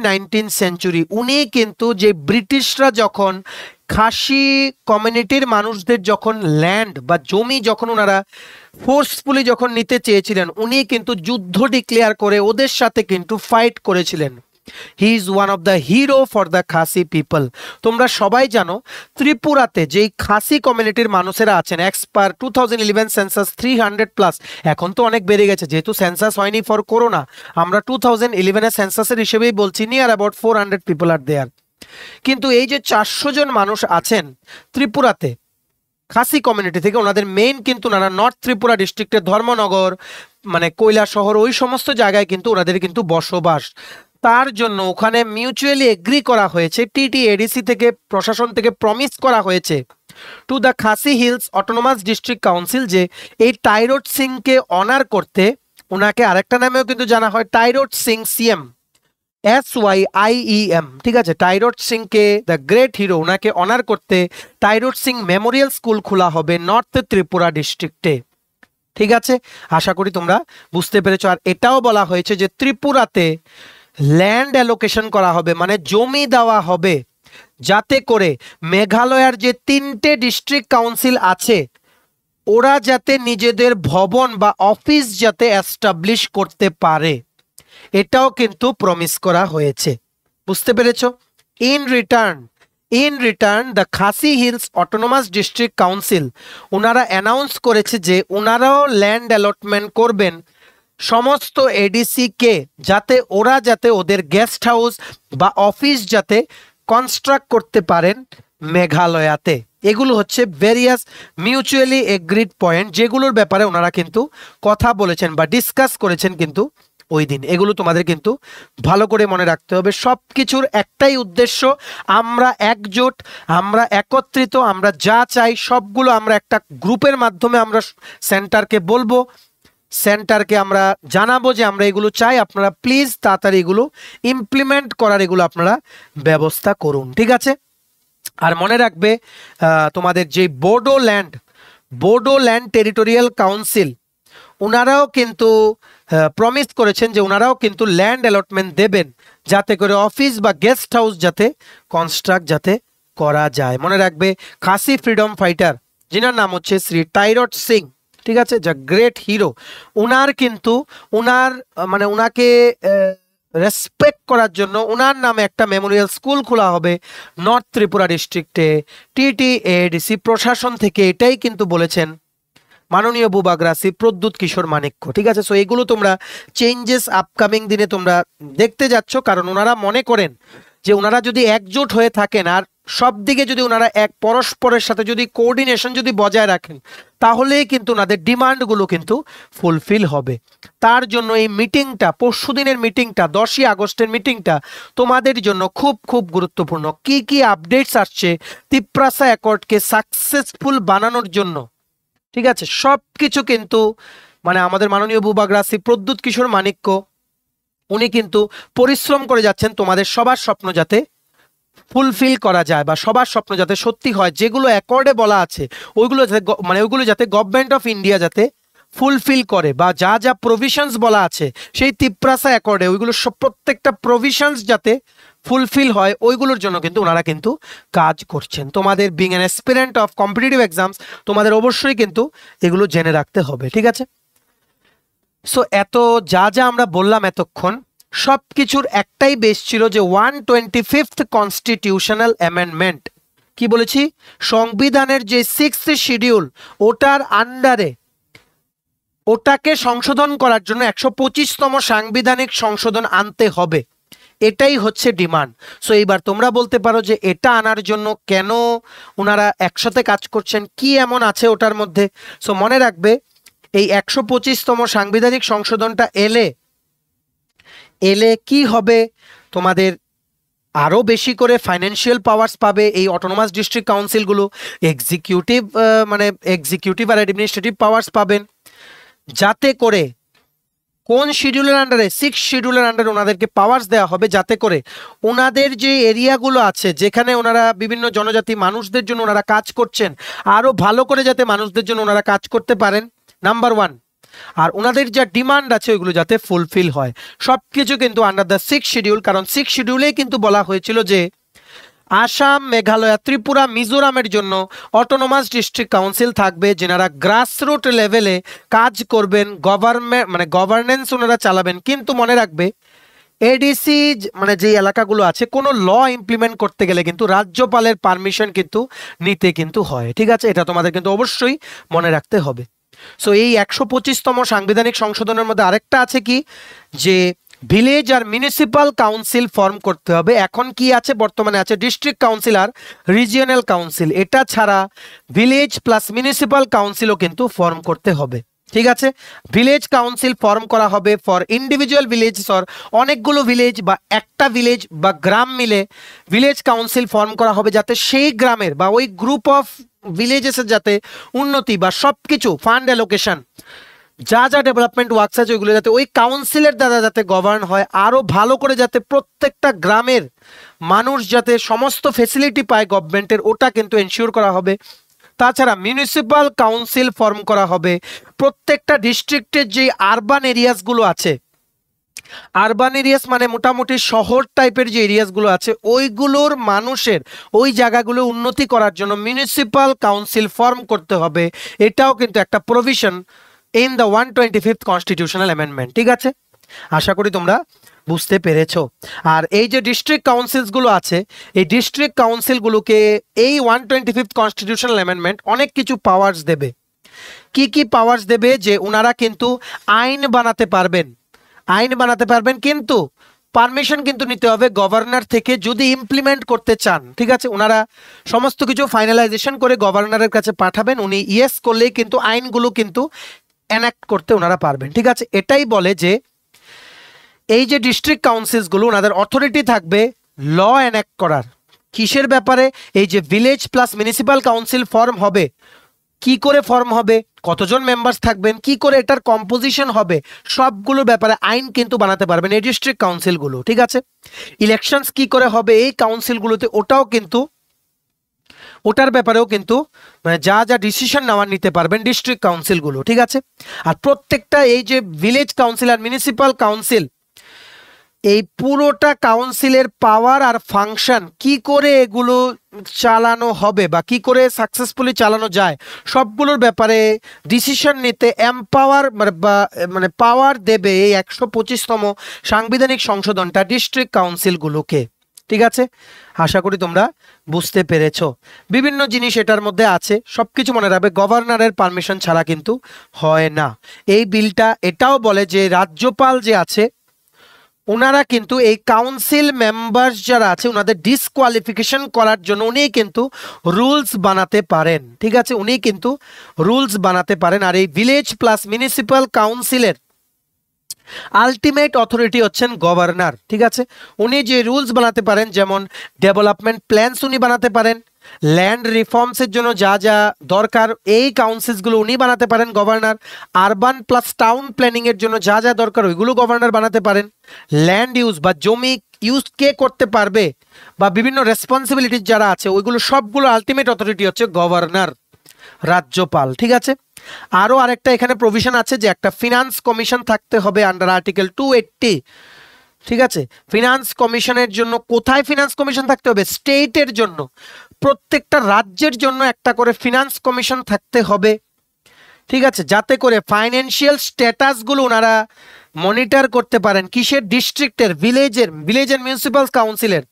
19th century. উনি কিন্তু যে ব্রিটিশরা যখন খাসি কমিউনিটির মানুষদের যখন ল্যান্ড বা জমি যখন ওনারা ফোর্সফুলি যখন নিতে চেয়েছিলেন, উনি কিন্তু যুদ্ধ ডিক্লেয়ার করে ওদের সাথে কিন্তু ফাইট করেছিলেন। He is one of the hero for the Khasi people. তোমরা সবাই জানো ত্রিপুরাতে যেই খাসি কমিউনিটির মানুষেরা আছেন, এক্সপার 2011 সেন্সাস 300+, এখন তো অনেক বেড়ে গেছে যেহেতু সেন্সাস হয়নি ফর করোনা, আমরা 2011 সেন্সাসের হিসেবেই বলছি, নিয়ার অ্যাবাউট 400 পিপল আর দেয়ার। কিন্তু এই যে 400 জন মানুষ আছেন ত্রিপুরাতে খাসি কমিউনিটি থেকে, ওনাদের মেইন কিন্তু ওনারা নর্থ ত্রিপুরা ডিস্ট্রিক্টের ধর্মনগর কৈলাসহর ওই সমস্ত জায়গায় কিন্তু ওনাদের কিন্তু বসবাস। তার জন্য ওখানে মিউচুয়ালি এগ্রি করা হয়েছে, TTADC থেকে, প্রশাসন থেকে প্রমিস করা হয়েছে to the Khasi hills autonomous district council যে এই টাইরোড সিংকে অনার করতে, ওনাকে আরেকটা নামেও কিন্তু জানা হয় টাইরোড সিং সিএম, SYIEM, ঠিক আছে, টাইরোড সিংকে দ্য গ্রেট হিরো, ওনাকে অনার করতে টাইরোড সিং মেমোরিয়াল স্কুল খোলা হবে নর্থ ত্রিপুরা ডিস্ট্রিক্টে। ঠিক আছে, আশা করি তোমরা বুঝতে পেরেছো। আর এটাও বলা হয়েছে যে ত্রিপুরাতে ল্যান্ড অ্যালোকেশন করা হবে, মানে জমি দেওয়া হবে, যাতে করে মেঘালয়ের যে 3টে ডিস্ট্রিক্ট কাউন্সিল আছে ওরা যাতে নিজেদের ভবন বা অফিস যাতে এস্টাবলিশ করতে পারে, এটাও কিন্তু প্রমিস করা হয়েছে। বুঝতে পেরেছো? In return the Khasi hills autonomous district council ওনারা অ্যানাউন্স করেছে যে ওনারাও ল্যান্ড অ্যালটমেন্ট করবেন সমস্ত এডিসি কে, যাতে ওরা যাতে ওদের গেস্ট হাউস বা অফিস যাতে কনস্ট্রাক্ট করতে পারেন মেঘালয়াতে। এগুলো হচ্ছে ভেরিয়াস মিউচুয়ালি এগ্রিড পয়েন্ট, যেগুলোর ব্যাপারে ওনারা কিন্তু কথা বলেছেন বা ডিসকাস করেছেন কিন্তু ওই দিন। এগুলো তোমাদের কিন্তু ভালো করে মনে রাখতে হবে। সব কিছুর একটাই উদ্দেশ্য, আমরা একজোট, আমরা একত্রিত, আমরা যা চাই সবগুলো আমরা একটা গ্রুপের মাধ্যমে আমরা সেন্টারকে বলবো, সেন্টারকে আমরা জানাবো যে আমরা এগুলো চাই, আপনারা প্লিজ তাড়াতাড়ি এগুলো ইমপ্লিমেন্ট করার এগুলো আপনারা ব্যবস্থা করুন। ঠিক আছে, আর মনে রাখবে তোমাদের যে বোডোল্যান্ড টেরিটোরিয়াল কাউন্সিল ওনারাও কিন্তু প্রমিস করেছেন যে ওনারাও কিন্তু ল্যান্ড অ্যালটমেন্ট দেবেন, যাতে করে অফিস বা গেস্ট হাউস যাতে কনস্ট্রাক্ট যাতে করা যায়। মনে রাখবে খাসি ফ্রিডম ফাইটার যিনার নাম হচ্ছে শ্রী টাইরোড সিং, ঠিক আছে, যা গ্রেট হিরো, ওনার কিন্তু ওনাকে রেসপেক্ট করার জন্য ওনার নামে একটা মেমোরিয়াল স্কুল খোলা হবে নর্থ ত্রিপুরা ডিস্ট্রিক্টে। TTADC প্রশাসন থেকে এটাই কিন্তু বলেছেন মাননীয় বুবাগ্রাসী প্রদ্যুৎ কিশোর মানিক্য। ঠিক আছে, সো এগুলো তোমরা চেঞ্জেস আপকামিং দিনে তোমরা দেখতে যাচ্ছ, কারণ ওনারা মনে করেন যে ওনারা যদি একজোট হয়ে থাকেন আর সব দিকে যদি ওনারা এক পরস্পরের সাথে যদি কোঅর্ডিনেশন যদি বজায় রাখেন, তাহলেই কিন্তু ওনাদের ডিমান্ডগুলো কিন্তু ফুলফিল হবে। তার জন্য এই মিটিংটা, পরশুদিনের মিটিংটা, 10ই আগস্টের মিটিংটা তোমাদের জন্য খুব খুব গুরুত্বপূর্ণ। কি কি আপডেটস আসছে তিপ্রাসা অ্যাকর্ডকে সাকসেসফুল বানানোর জন্য, ঠিক আছে, সব কিছু কিন্তু আমাদের মাননীয় বুবাগ্রাসী প্রদ্যুৎ কিশোর মানিক্য উনি কিন্তু পরিশ্রম করে যাচ্ছেন তোমাদের সবার স্বপ্ন যাতে ফুলফিল করা যায় বা সবার স্বপ্ন যাতে সত্যি হয়, যেগুলো অ্যাকর্ডে বলা আছে ওইগুলো যাতে গভর্নমেন্ট অফ ইন্ডিয়া যাতে ফুলফিল করে, বা যা যা প্রভিশনস বলা আছে সেই তিপ্রাসা অ্যাকর্ডে ওইগুলো প্রত্যেকটা প্রভিশনস যাতে ফুলফিল হয়, ওইগুলোর জন্য কিন্তু ওনারা কিন্তু কাজ করছেন। তোমাদের being an aspirant of competitive exams তোমাদের অবশ্যই কিন্তু এগুলো জেনে রাখতে হবে। ঠিক আছে, সো এত যা যা আমরা বললাম এতক্ষণ, সব কিছুর একটাই বেস ছিল যে 125th কনস্টিটিউশনাল অ্যামেন্ডমেন্ট, কি বলেছি, সংবিধানের যে 6th শিডিউল ওটার আন্ডারে ওটাকে সংশোধন করার জন্য 125তম সাংবিধানিক সংশোধন আনতে হবে, এটাই হচ্ছে ডিমান্ড। সো এইবার তোমরা বলতে পারো যে এটা আনার জন্য কেন ওনারা একসাথে কাজ করছেন, কি এমন আছে ওটার মধ্যে। সো মনে রাখবে এই 125তম সাংবিধানিক সংশোধনটা এলে কি হবে, তোমাদের আরও বেশি করে ফাইন্যান্সিয়াল পাওয়ার্স পাবে এই অটোনোমাস ডিস্ট্রিক্ট কাউন্সিলগুলো, এক্সিকিউটিভ আর অ্যাডমিনিস্ট্রেটিভ পাওয়ার্স পাবেন, যাতে করে কোন শিডিউলের আন্ডারে, 6 শিডিউলের আন্ডারে ওনাদেরকে পাওয়ার্স দেওয়া হবে, যাতে করে ওনাদের যে এরিয়াগুলো আছে যেখানে ওনারা বিভিন্ন জনজাতি মানুষদের জন্য ওনারা কাজ করছেন, আরও ভালো করে যাতে মানুষদের জন্য ওনারা কাজ করতে পারেন, নাম্বার 1। আর ওনাদের যা ডিমান্ড আছে ওইগুলো যাতে ফুলফিল হয়, সব কিছু কিন্তু আন্ডার দ্য 6 শিডিউল। কারণ 6 শিডিউলেই কিন্তু বলা হয়েছিল যে আসাম, মেঘালয়, ত্রিপুরা, মিজোরামের জন্য অটোনোমাস ডিস্ট্রিক্ট কাউন্সিল থাকবে, যেনারা গ্রাসরুট লেভেলে কাজ করবেন, গভর্নেন্স ওনারা চালাবেন। কিন্তু মনে রাখবে এডিসি যে এলাকাগুলো আছে কোনো ল ইমপ্লিমেন্ট করতে গেলে কিন্তু রাজ্যপালের পারমিশন কিন্তু নিতে কিন্তু হয়। ঠিক আছে, এটা তোমাদের কিন্তু অবশ্যই মনে রাখতে হবে। সো এই 125তম সাংবিধানিক সংশোধনের মধ্যে আরেকটা আছে কি, যে ভিলেজ আর মিউনিসিপাল কাউন্সিল ফর্ম করতে হবে। এখন কি আছে, বর্তমানে আছে ডিস্ট্রিক্ট কাউন্সিল আর রিজিয়নাল কাউন্সিল। এটা ছাড়া ভিলেজ প্লাস মিউনিসিপাল কাউন্সিলও কিন্তু ফর্ম করতে হবে। ঠিক আছে। ভিলেজ কাউন্সিল ফর্ম করা হবে ফর ইন্ডিভিজুয়াল ভিলেজ অর অনেকগুলো ভিলেজ বা একটা ভিলেজ বা গ্রাম মিলে ভিলেজ কাউন্সিল ফর্ম করা হবে, যাতে সেই গ্রামের বা ওই গ্রুপ অফ ভিলেজেসের যাতে উন্নতি বা সব কিছু ফান্ড অ্যালোকেশন যা যা ডেভেলপমেন্ট ওয়ার্কস আছে ওইগুলো যাতে ওই কাউন্সিলের দ্বারা যাতে গভর্ন হয়, আরও ভালো করে যাতে প্রত্যেকটা গ্রামের মানুষ যাতে সমস্ত ফেসিলিটি পায় গভর্নমেন্টের, ওটা কিন্তু এনশিওর করা হবে। তাছাড়া মিউনিসিপ্যাল কাউন্সিল ফর্ম করা হবে প্রত্যেকটা ডিস্ট্রিক্টের যে আরবান এরিয়াসগুলো আছে, আরবান এরিয়াস মানে মোটামুটি শহর টাইপের যে এরিয়াসগুলো আছে ওইগুলোর মানুষের ওই জায়গাগুলো উন্নতি করার জন্য মিউনিসিপ্যাল কাউন্সিল ফর্ম করতে হবে। এটাও কিন্তু একটা provision in the 125th constitutional amendment. ঠিক আছে, আশা করি তোমরা বুঝতে পেরেছো। আর এই যে ডিস্ট্রিক্ট কাউন্সিলসগুলো আছে, এই ডিস্ট্রিক্ট কাউন্সিলগুলোকে এই 125th কনস্টিটিউশনাল অ্যামেন্ডমেন্ট অনেক কিছু পাওয়ার্স দেবে। কি কি পাওয়ার্স দেবে? যে ওনারা কিন্তু আইন বানাতে পারবেন, আইন বানাতে পারবেন, কিন্তু পারমিশন কিন্তু নিতে হবে গভর্নর থেকে যদি ইমপ্লিমেন্ট করতে চান। ঠিক আছে, ওনারা সমস্ত কিছু ফাইনালাইজেশন করে গভর্নরের কাছে পাঠাবেন, উনি ইয়েস করলেই কিন্তু আইনগুলো কিন্তু এনাক্ট করতে ওনারা পারবেন। ঠিক আছে, এটাই বলে যে এই যে ডিস্ট্রিক্ট কাউন্সিলসগুলো ওনাদের অথরিটি থাকবে ল এনাক্ট করার। কিসের ব্যাপারে? এই যে village plus municipal council form হবে, কি করে ফর্ম হবে, কতজন মেম্বার্স থাকবেন, কি করে এটার কম্পোজিশন হবে, সবগুলো ব্যাপারে আইন কিন্তু বানাতে পারবেন এই ডিস্ট্রিক্ট কাউন্সিলগুলো। ঠিক আছে, ইলেকশনস কি করে হবে এই কাউন্সিলগুলোতে, ওটাও কিন্তু ওটার ব্যাপারেও কিন্তু মানে যা যা ডিসিশন নেওয়ার নিতে পারবেন ডিস্ট্রিক্ট কাউন্সিলগুলো। ঠিক আছে, আর প্রত্যেকটা এই যে ভিলেজ কাউন্সিল আর মিউনিসিপ্যাল কাউন্সিল, এই পুরোটা কাউন্সিলের পাওয়ার আর ফাংশন কি করে এগুলো চালানো হবে বা কি করে সাকসেসফুলি চালানো যায় সবগুলোর ব্যাপারে ডিসিশন নিতে এম্পাওয়ার মানে পাওয়ার দেবে এই 125তম সাংবিধানিক সংশোধনটা ডিস্ট্রিক্ট কাউন্সিলগুলোকে। ঠিক আছে, আশা করি তোমরা বুঝতে পেরেছো। বিভিন্ন জিনিস এটার মধ্যে আছে, সবকিছু মনে রাখবে, গভর্নরের পারমিশন ছাড়া কিন্তু হয় না। এই বিলটা এটাও বলে যে রাজ্যপাল যে আছে ওনারা কিন্তু এই কাউন্সিল মেম্বার্স যারা আছে ওনাদের ডিসকোয়ালিফিকেশন করার জন্য উনি কিন্তু রুলস বানাতে পারেন। ঠিক আছে, উনি কিন্তু রুলস বানাতে পারেন। আর এই ভিলেজ প্লাস মিউনিসিপ্যাল কাউন্সিলের আলটিমেট অথরিটি হচ্ছেন গভর্নর। ঠিক আছে, উনি যে রুলস বানাতে পারেন, যেমন ডেভেলপমেন্ট প্ল্যানস উনি বানাতে পারেন, ল্যান্ড রিফর্মসের জন্য যা যা দরকার এই কাউন্সিলসগুলো উনি বানাতে পারেন গভর্নর, আরবান প্লাস টাউন প্ল্যানিংয়ের জন্য যা যা দরকার ওইগুলো গভর্নর বানাতে পারেন, ল্যান্ড ইউজ বা জমি ইউজ কে করতে পারবে বা বিভিন্ন রেসপন্সিবিলিটিস যারা আছে ওইগুলো সবগুলো আলটিমেট অথরিটি হচ্ছে গভর্নর, রাজ্যপাল। ঠিক আছে, আরও আরেকটা এখানে প্রভিশন আছে যে একটা ফিনান্স কমিশন থাকতে হবে আন্ডার আর্টিকেল 280। ঠিক আছে, ফিনান্স কমিশনের জন্য কোথায় ফিনান্স কমিশন থাকতে হবে? স্টেটের জন্য, প্রত্যেকটা রাজ্যের জন্য একটা করে ফিনান্স কমিশন থাকতে হবে। ঠিক আছে, যাতে করে ফাইন্যান্সিয়াল স্ট্যাটাসগুলো ওনারা মনিটর করতে পারেন, কিসের? ডিস্ট্রিক্টের, ভিলেজের মিউনিসিপ্যাল কাউন্সিলের।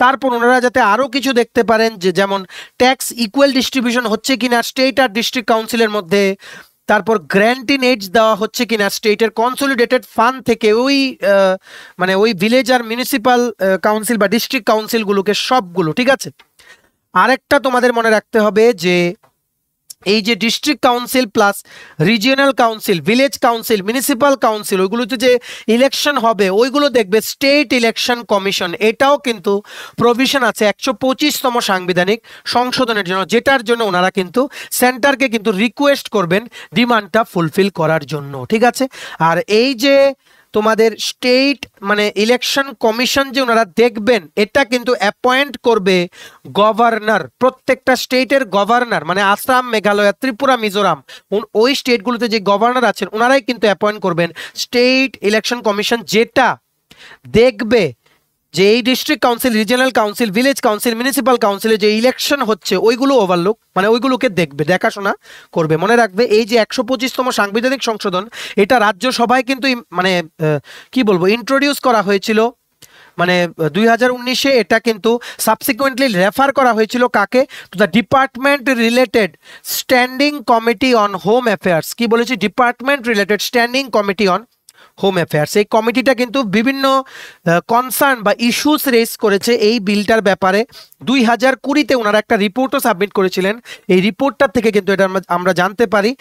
তারপর ওনারা যাতে আরও কিছু দেখতে পারেন যে যেমন ট্যাক্স ইকুয়াল ডিস্ট্রিবিউশন হচ্ছে কিনা স্টেট আর ডিস্ট্রিক্ট কাউন্সিলের মধ্যে, তারপর গ্র্যান্ট ইন এইডস দেওয়া হচ্ছে কিনা স্টেটের কনসলিডেটেড ফান্ড থেকে ওই মানে ওই ভিলেজ আর মিউনিসিপ্যাল কাউন্সিল বা ডিস্ট্রিক্ট কাউন্সিলগুলোকে সবগুলো। ঠিক আছে, আরেকটা তোমাদের মনে রাখতে হবে যে এই যে district council plus regional council, village council, municipal council ওইগুলোতে যে ইলেকশন হবে ওইগুলো দেখবে স্টেট ইলেকশন কমিশন। এটাও কিন্তু প্রভিশন আছে 125তম সাংবিধানিক সংশোধনের জন্য, যেটার জন্য ওনারা কিন্তু সেন্টারকে কিন্তু রিকোয়েস্ট করবেন ডিমান্ডটা ফুলফিল করার জন্য। ঠিক আছে, আর এই যে তোমাদের স্টেট মানে ইলেকশন কমিশন যে ওনারা দেখবেন এটা কিন্তু অ্যাপয়েন্ট করবে গভর্নর, প্রত্যেকটা স্টেটের গভর্নর, মানে আসাম, মেঘালয়, ত্রিপুরা, মিজোরাম ওই স্টেটগুলোতে যে গভর্নর আছেন ওনারাই কিন্তু অ্যাপয়েন্ট করবেন স্টেট ইলেকশন কমিশন, যেটা দেখবে যে এই district council, regional council, village council, municipal কাউন্সিলে যে ইলেকশন হচ্ছে ওইগুলো ওভারলুক মানে ওইগুলোকে দেখবে, দেখাশোনা করবে। মনে রাখবে এই যে 125তম সাংবিধানিক সংশোধন এটা রাজ্যসভায় কিন্তু মানে কি বলবো ইন্ট্রোডিউস করা হয়েছিল, মানে 2019-এ এটা কিন্তু সাবসিকুয়েন্টলি রেফার করা হয়েছিল কাকে? To the department related standing committee on home affairs. কি বলেছি? Department related standing committee on home affairs. এই কমিটিটা কিন্তু বিভিন্ন কনসার্ন বা ইস্যুস রেজ করেছে এই বিলটার ব্যাপারে। 2020-তে ওনারা একটা রিপোর্টও সাবমিট করেছিলেন। এই রিপোর্টটার থেকে কিন্তু এটা আমরা জানতে পারি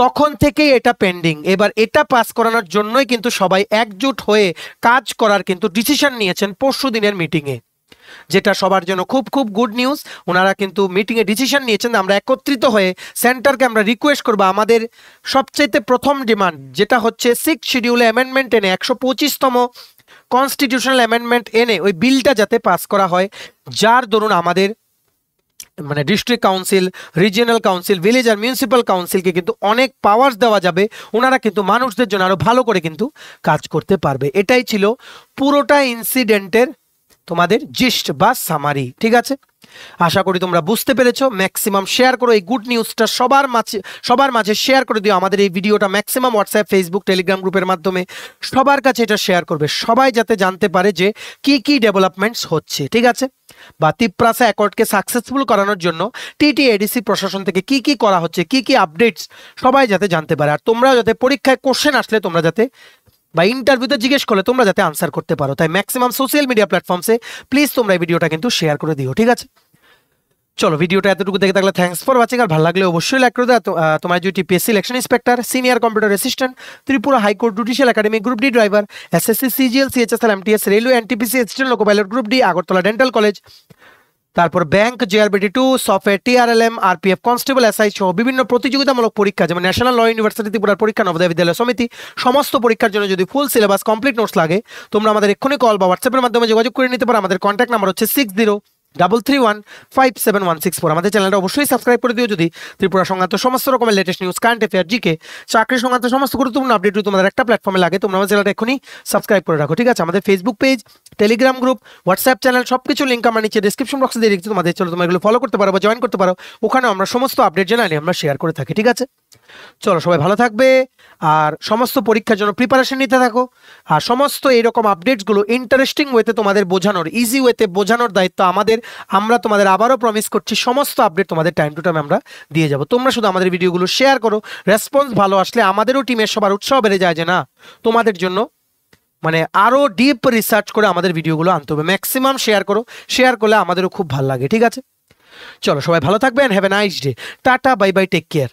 তখন থেকেই এটা পেন্ডিং। এবার এটা পাস করানোর জন্যই কিন্তু সবাই একজোট হয়ে কাজ করার কিন্তু ডিসিশন নিয়েছেন পরশু দিনের মিটিংয়ে, যেটা সবার জন্য খুব খুব গুড নিউজ। ওনারা কিন্তু মিটিংয়ে ডিসিশন নিয়েছেন আমরা একত্রিত হয়ে সেন্টারকে আমরা রিকোয়েস্ট করবো আমাদের সবচেয়ে প্রথম ডিমান্ড যেটা হচ্ছে 6 শিডিউলে অ্যামেন্ডমেন্ট এনে 125তম কনস্টিটিউশনাল অ্যামেন্ডমেন্ট এনে ওই বিলটা যাতে পাস করা হয়, যার দরুন আমাদের মানে district council, regional council, village আর মিউনিসিপ্যাল কাউন্সিলকে কিন্তু অনেক পাওয়ার্স দেওয়া যাবে। ওনারা কিন্তু মানুষদের জন্য আরো ভালো করে কিন্তু কাজ করতে পারবে। এটাই ছিল পুরোটা ইনসিডেন্টের তোমাদের জিস্ট বা সামারি। ঠিক আছে, আশা করি তোমরা বুঝতে পেরেছো। ম্যাক্সিমাম শেয়ার করো এই গুড নিউজটা, সবার মাঝে শেয়ার করে দিও আমাদের এই ভিডিওটা ম্যাক্সিমাম হোয়াটসঅ্যাপ, ফেসবুক, টেলিগ্রাম গ্রুপের মাধ্যমে সবার কাছে এটা শেয়ার করবে, সবাই যাতে জানতে পারে যে কি কি ডেভেলপমেন্টস হচ্ছে। ঠিক আছে, বা তিপ্রাসা অ্যাকর্ডকে সাকসেসফুল করানোর জন্য টিটিএডিসি প্রশাসন থেকে কি কি করা হচ্ছে, কি কি আপডেটস সবাই যাতে জানতে পারে। আর তোমরাও যাতে পরীক্ষায় কোশ্চেন আসলে তোমরা যাতে বা ইন্টারভিউতে জিজ্ঞেস করলে তোমরা যাতে আনসার করতে পারো। তাই ম্যাক্সিমাম সোশ্যাল মিডিয়া প্ল্যাটফর্মসে প্লিজ তোমরা এই ভিডিওটা কিন্তু শেয়ার করে দিও। ঠিক আছে, চলো ভিডিওটা এতটুকু দেখে থাকলে থ্যাঙ্কস ফর ওয়াচিং। আর ভালো লাগলে অবশ্যই লাইক করে দাও। তোমার যদি PSC election inspector, senior computer assistant, Tripura high court judicial academy group D driver, SSC, CGL, CHSL, MTS, railway, NTPC, assistant loco pilot group D, Agartala dental college, তারপর bank, JRBT2, software, TRLM, RPF constable, SI সহ বিভিন্ন প্রতিযোগিতামূলক পরীক্ষা যেমন national ল university ত্রিপুরার পরীক্ষা, নবোদয় বিদ্যালয় সমিতি সমস্ত পরীক্ষার জন্য যদি ফুল সিলেবাস কমপ্লিট নোটস লাগে তোমরা আমাদের এক্ষুনি কল বা হোয়াটসঅ্যাপের মাধ্যমে যোগাযোগ করে নিতে পারো। আমাদের কন্ট্যাক্ট নাম্বার হচ্ছে 6033157164। আমাদের চ্যানেলটা অবশ্যই সাবস্ক্রাইব করে দিও যদি ত্রিপুরা সংক্রান্ত সমস্ত রকমের latest news, current affair, GK, চাকরি সংক্রান্ত সমস্ত গুরুত্বপূর্ণ আপডেট তোমাদের একটা প্ল্যাটফর্মে লাগে। তোমরা আমাদের চ্যানেলটা এখনই সাবস্ক্রাইব করে রাখো। ঠিক আছে, আমাদের Facebook page, Telegram group, WhatsApp channel সবকিছু লিঙ্ক আমরা নিচে ডেসক্রিপশন বক্সে দিয়ে রেখেছি। তোমাদের চলো তোমরা এগুলো ফলো করতে পারো বা জয়েন করতে পারো, ওখানে আমরা সমস্ত আপডেট জানালে আমরা শেয়ার করে থাকি। ঠিক আছে, চলো সবাই ভালো থাকবে আর সমস্ত পরীক্ষার জন্য প্রিপারেশন নিতে থাকো। আর সমস্ত এইরকম আপডেটসগুলো ইন্টারেস্টিং ওয়েতে তোমাদের বোঝানোর, ইজি ওয়েতে বোঝানোর দায়িত্ব আমাদের। আমরা তোমাদের আবারও প্রমিস করছি সমস্ত আপডেট তোমাদের টাইম টু টাইম আমরা দিয়ে যাব। তোমরা শুধু আমাদের ভিডিওগুলো শেয়ার করো, রেসপন্স ভালো আসলে আমাদেরও টিমের সবার উৎসাহ বেড়ে যায় যে না তোমাদের জন্য মানে আরো ডিপ রিসার্চ করে আমাদের ভিডিওগুলো আনতে হবে। ম্যাক্সিমাম শেয়ার করো, শেয়ার করলে আমাদেরও খুব ভালো লাগে। ঠিক আছে, চলো সবাই ভালো থাকবেন, have a nice day, tata, bye bye, take care.